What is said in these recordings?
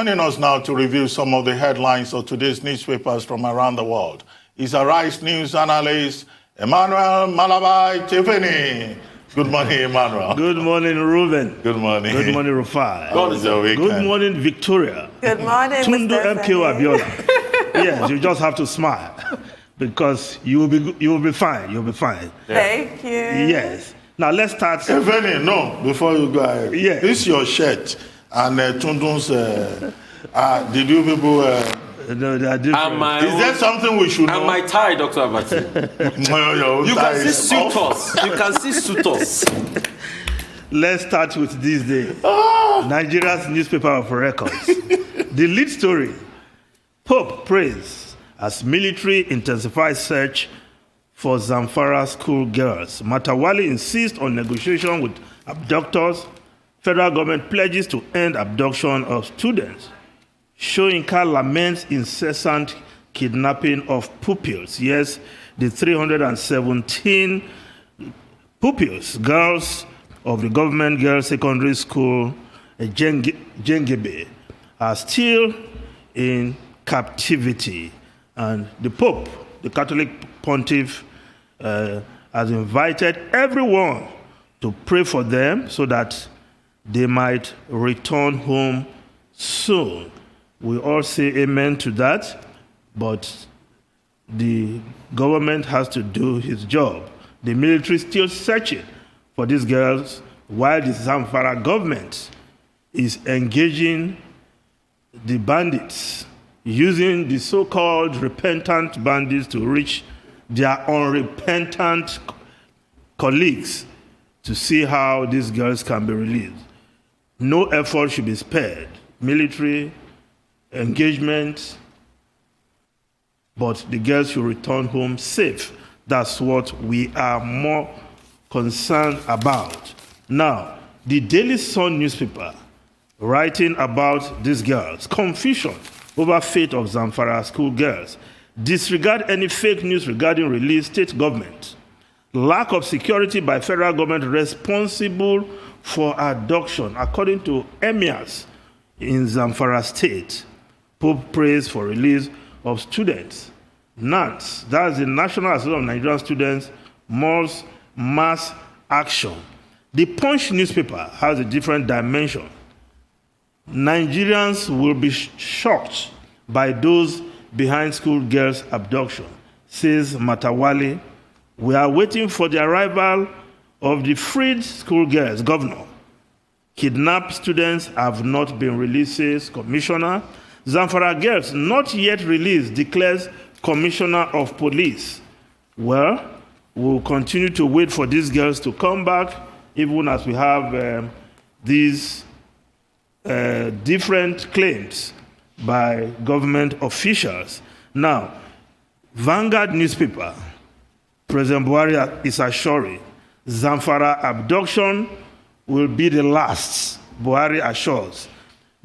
Joining us now to review some of the headlines of today's newspapers from around the world is Arise News analyst Emmanuel Malabai Tiffany. Good morning, Emmanuel. Good morning, Ruben. Good morning. Good morning, Rufai. Good morning, Victoria. Good morning, Tundu MK Abiola. Yes, you just have to smile because you will be fine. You'll be fine. Thank you. Yes. Now let's start. Tiffany, no, before you go ahead. Yeah. This is your shirt and Tundu's. Did you people? No, they are different. Is there something we should know? And my tie, Dr. Abati. You can see suitors. You can see suitors. Let's start with this day. Nigeria's newspaper of records. The lead story: Pope prays as military intensifies search for Zamfara schoolgirls. Matawali insists on negotiation with abductors. Federal government pledges to end abduction of students. Soyinka laments incessant kidnapping of pupils. Yes, the 317 pupils, girls of the government girls secondary school, Jengebe, are still in captivity. And the Pope, the Catholic Pontiff, has invited everyone to pray for them so that they might return home soon. We all say amen to that, but the government has to do its job. The military is still searching for these girls while the Zamfara government is engaging the bandits, using the so-called repentant bandits to reach their unrepentant colleagues to see how these girls can be released. No effort should be spared. Military engagement, but the girls should return home safe. That's what we are more concerned about. Now, the Daily Sun newspaper, writing about these girls, confusion over fate of Zamfara schoolgirls, disregard any fake news regarding released state government, lack of security by federal government responsible for abduction, according to emirs in Zamfara state. Pope prays for release of students. NANS, that's the National Association of Nigerian Students, mass action. The Punch newspaper has a different dimension. Nigerians will be shocked by those behind schoolgirls' abduction, says Matawali. We are waiting for the arrival of the freed schoolgirls. Governor, kidnapped students have not been released, says Commissioner. Zamfara girls not yet released, declares Commissioner of Police. Well, we'll continue to wait for these girls to come back, even as we have these different claims by government officials. Now, Vanguard newspaper, President Buhari is assuring Zamfara abduction will be the last, Buhari assures.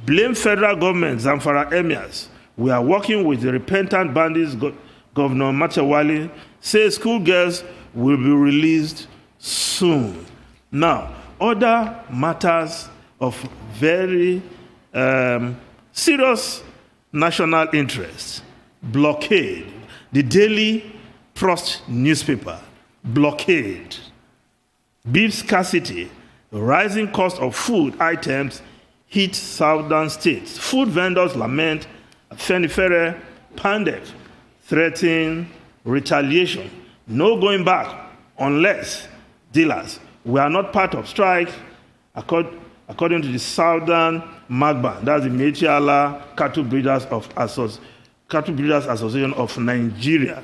Blame federal government, Zamfara emirs. We are working with the repentant bandits. Governor Matawali says schoolgirls will be released soon. Now, other matters of very serious national interest. Blockade. The Daily Trust newspaper. Blockade. Beef scarcity. Rising cost of food items hit southern states. Food vendors lament Afenifere Pandef threatening retaliation. No going back unless dealers. We are not part of strike, according to the Southern Magban. That's the Mechiala Cattle Breeders Association of Nigeria.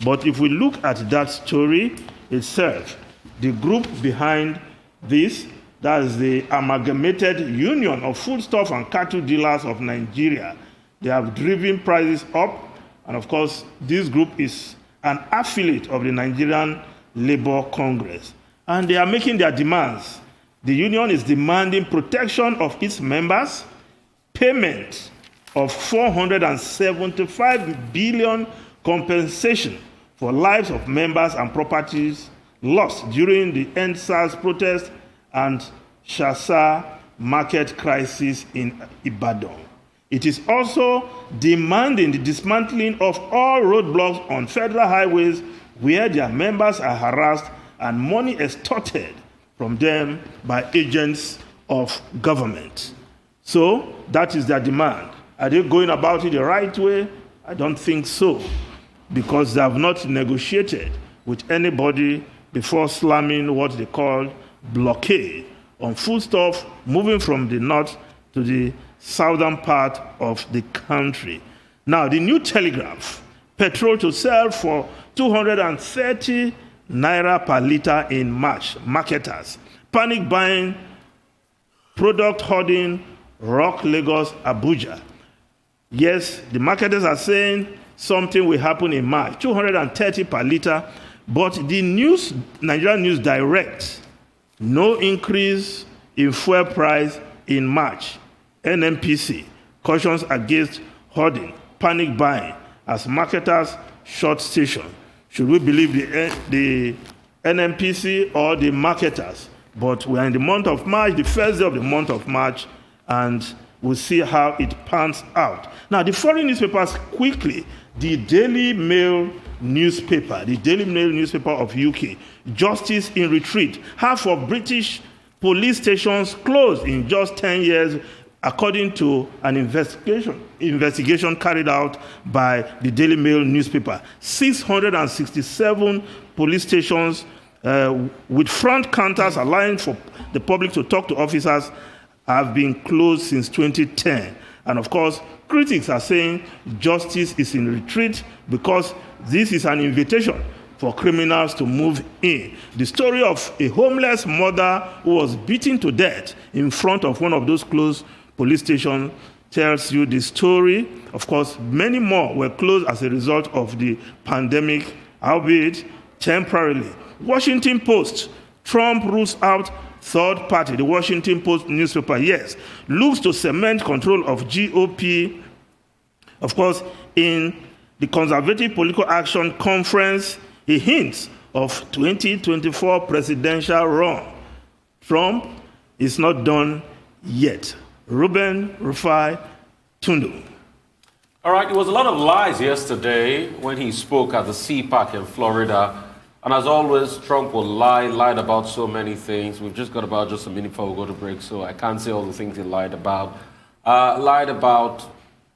But if we look at that story itself, the group behind this, that is the Amalgamated Union of Foodstuff and Cattle Dealers of Nigeria. They have driven prices up, and of course, this group is an affiliate of the Nigerian Labour Congress. And they are making their demands. The union is demanding protection of its members, payment of 475 billion compensation for lives of members and properties lost during the EndSARS protest and Shasa market crisis in Ibadan. It is also demanding the dismantling of all roadblocks on federal highways where their members are harassed and money extorted from them by agents of government. So that is their demand. Are they going about it the right way? I don't think so, because they have not negotiated with anybody before slamming what they call blockade on foodstuff moving from the north to the southern part of the country. Now, the New Telegraph, petrol to sell for 230 naira per liter in March. Marketers, panic buying, product hoarding, rock Lagos, Abuja. Yes, the marketers are saying something will happen in March, 230 per liter, but the Nigerian News Direct, no increase in fuel price in March. NNPC cautions against hoarding, panic buying as marketers short station. Should we believe the NNPC or the marketers? But we are in the month of March, the first day of the month of March, and we'll see how it pans out. Now, the foreign newspapers quickly. The Daily Mail newspaper of UK, justice in retreat. Half of British police stations closed in just 10 years, according to an investigation carried out by the Daily Mail newspaper. 667 police stations with front counters allowing for the public to talk to officers have been closed since 2010. And of course, critics are saying justice is in retreat because this is an invitation for criminals to move in. The story of a homeless mother who was beaten to death in front of one of those closed police stations tells you the story. Of course, many more were closed as a result of the pandemic, albeit temporarily. Washington Post, Trump rules out third party. The Washington Post newspaper, yes, looks to cement control of GOP. Of course, in the Conservative Political Action Conference, he hints of 2024 presidential run. Trump is not done yet. Ruben Rufai Tundu. All right, it was a lot of lies yesterday when he spoke at the CPAC in Florida. And as always, Trump will lied about so many things. We've just got about just a minute before we go to break, so I can't say all the things he lied about. Lied about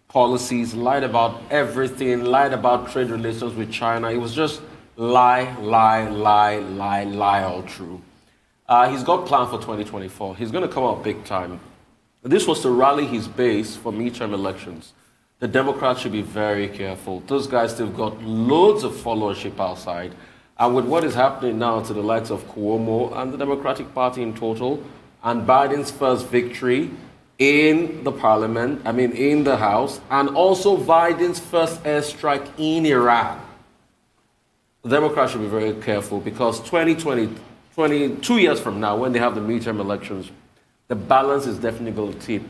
policies, lied about everything, lied about trade relations with China. It was just lie all true. He's got plans for 2024. He's going to come out big time. This was to rally his base for midterm elections. The Democrats should be very careful. Those guys still got loads of followership outside. And with what is happening now to the likes of Cuomo and the Democratic Party in total, and Biden's first victory in the parliament, in the House, and also Biden's first airstrike in Iran, the Democrats should be very careful because 22 years from now, when they have the midterm elections, the balance is definitely going to tip.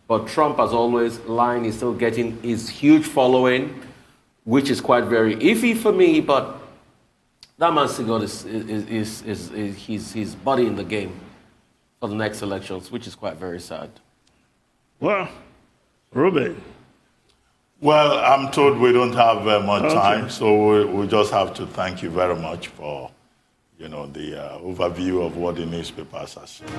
But Trump, as always, lying is still getting his huge following, which is quite very iffy for me, but that man still got his body in the game for the next elections, which is quite very sad. Well, Ruben. Well, I'm told we don't have much time, so we just have to thank you very much for, the overview of what the newspapers are saying.